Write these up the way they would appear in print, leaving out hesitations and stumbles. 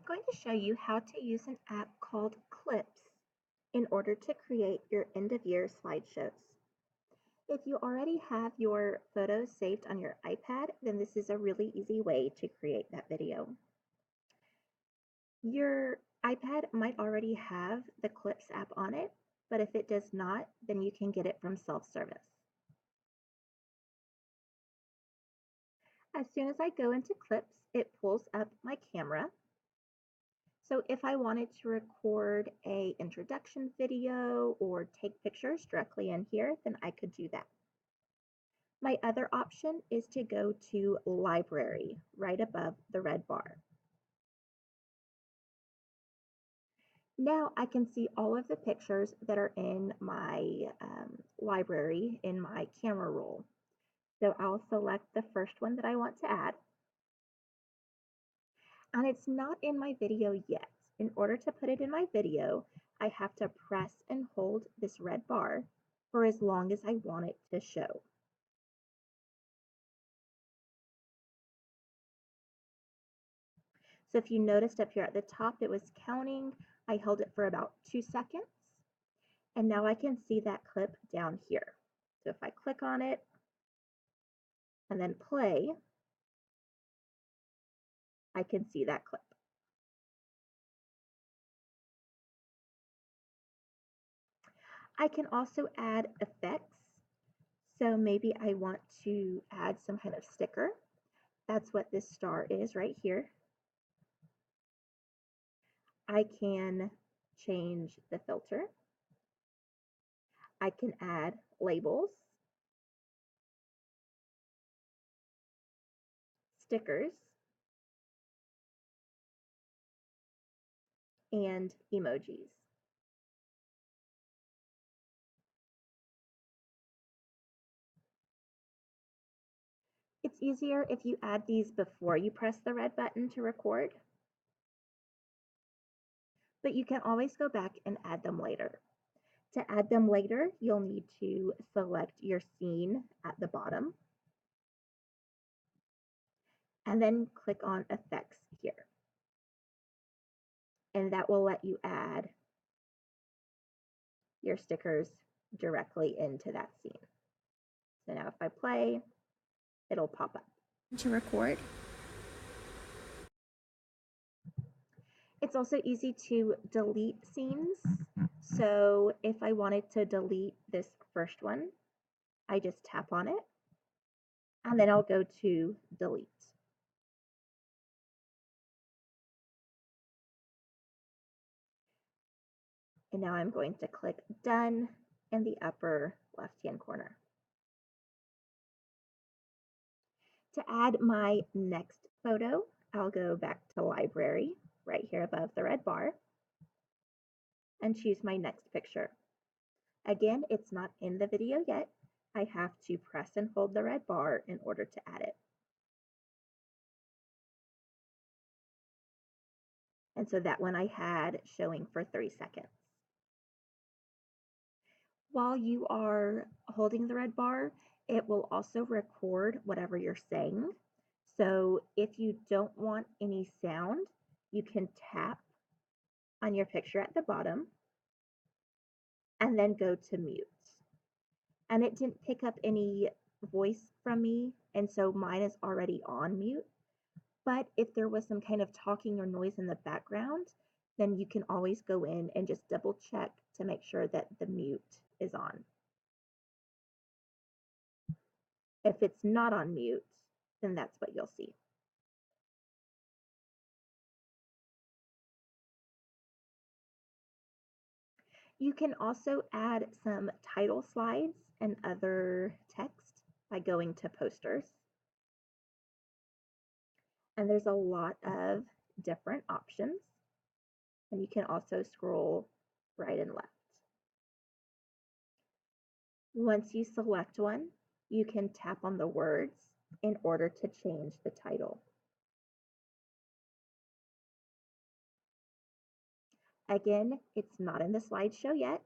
going to show you how to use an app called Clips in order to create your end-of-year slideshows. If you already have your photos saved on your iPad, then this is a really easy way to create that video. Your iPad might already have the Clips app on it, but if it does not, then you can get it from self-service. As soon as I go into Clips, it pulls up my camera. So if I wanted to record an introduction video or take pictures directly in here, then I could do that. My other option is to go to Library right above the red bar. Now I can see all of the pictures that are in my library in my camera roll. So I'll select the first one that I want to add. And it's not in my video yet. In order to put it in my video, I have to press and hold this red bar for as long as I want it to show. So if you noticed up here at the top, it was counting. I held it for about 2 seconds. And now I can see that clip down here. So if I click on it and then play, I can see that clip. I can also add effects. So maybe I want to add some kind of sticker. That's what this star is right here. I can change the filter. I can add labels, stickers, and emojis. It's easier if you add these before you press the red button to record, but you can always go back and add them later. To add them later, you'll need to select your scene at the bottom and then click on Effects here. And that will let you add your stickers directly into that scene. So now if I play, it'll pop up. To record. It's also easy to delete scenes. So if I wanted to delete this first one, I just tap on it and then I'll go to delete. And now I'm going to click done in the upper left-hand corner. To add my next photo, I'll go back to library right here above the red bar and choose my next picture. Again, it's not in the video yet. I have to press and hold the red bar in order to add it. And so that one I had showing for 3 seconds. While you are holding the red bar, it will also record whatever you're saying. So if you don't want any sound, you can tap on your picture at the bottom and then go to mute. And it didn't pick up any voice from me, and so mine is already on mute. But if there was some kind of talking or noise in the background, then you can always go in and just double check to make sure that the mute is on. If it's not on mute, then that's what you'll see. You can also add some title slides and other text by going to posters. And there's a lot of different options. And you can also scroll right and left. Once you select one, you can tap on the words in order to change the title. Again, it's not in the slideshow yet.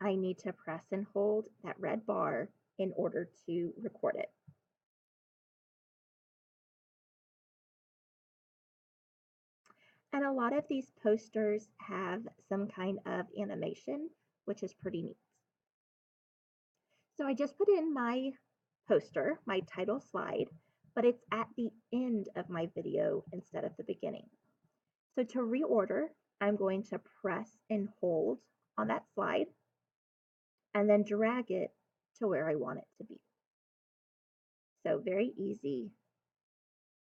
I need to press and hold that red bar in order to record it. And a lot of these posters have some kind of animation, which is pretty neat. So I just put in my poster, my title slide, but it's at the end of my video instead of the beginning. So to reorder, I'm going to press and hold on that slide and then drag it to where I want it to be. So very easy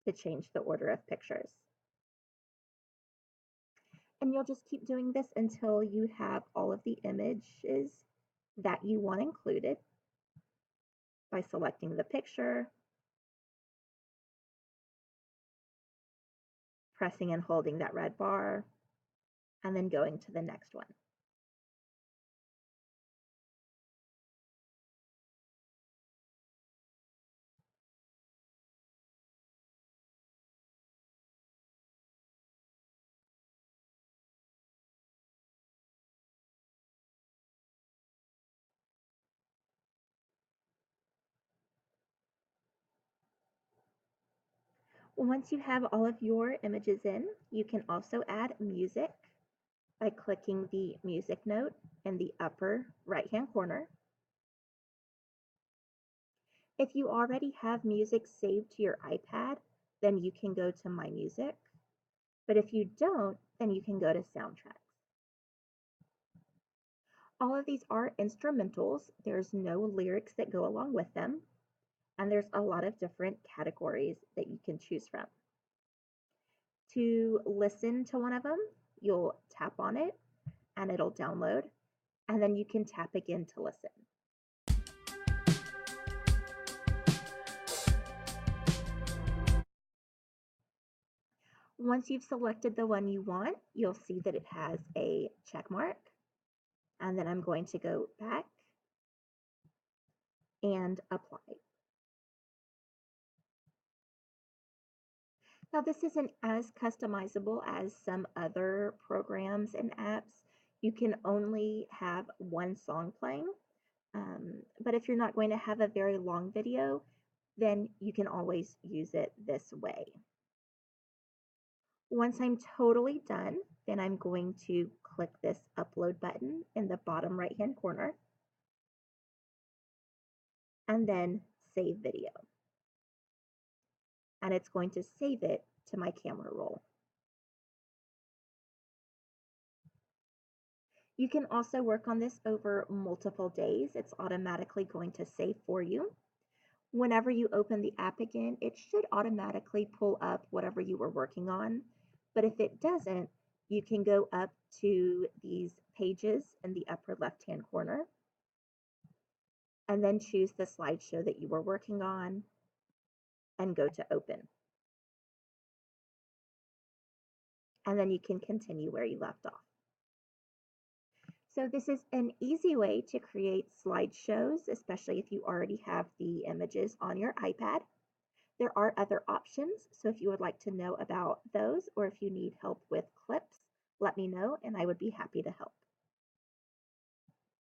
to change the order of pictures. And you'll just keep doing this until you have all of the images that you want included by selecting the picture, pressing and holding that red bar, and then going to the next one. Once you have all of your images in, you can also add music by clicking the music note in the upper right-hand corner. If you already have music saved to your iPad, then you can go to My Music. But if you don't, then you can go to Soundtracks. All of these are instrumentals. There's no lyrics that go along with them. And there's a lot of different categories that you can choose from. To listen to one of them, you'll tap on it and it'll download, and then you can tap again to listen. Once you've selected the one you want, you'll see that it has a check mark, and then I'm going to go back and apply. Now this isn't as customizable as some other programs and apps. You can only have one song playing, but if you're not going to have a very long video, then you can always use it this way. Once I'm totally done, then I'm going to click this upload button in the bottom right-hand corner and then save video. And it's going to save it to my camera roll. You can also work on this over multiple days. It's automatically going to save for you. Whenever you open the app again, it should automatically pull up whatever you were working on. But if it doesn't, you can go up to these pages in the upper left-hand corner and then choose the slideshow that you were working on and go to open. And then you can continue where you left off. So this is an easy way to create slideshows, especially if you already have the images on your iPad. There are other options, so if you would like to know about those or if you need help with clips, let me know and I would be happy to help.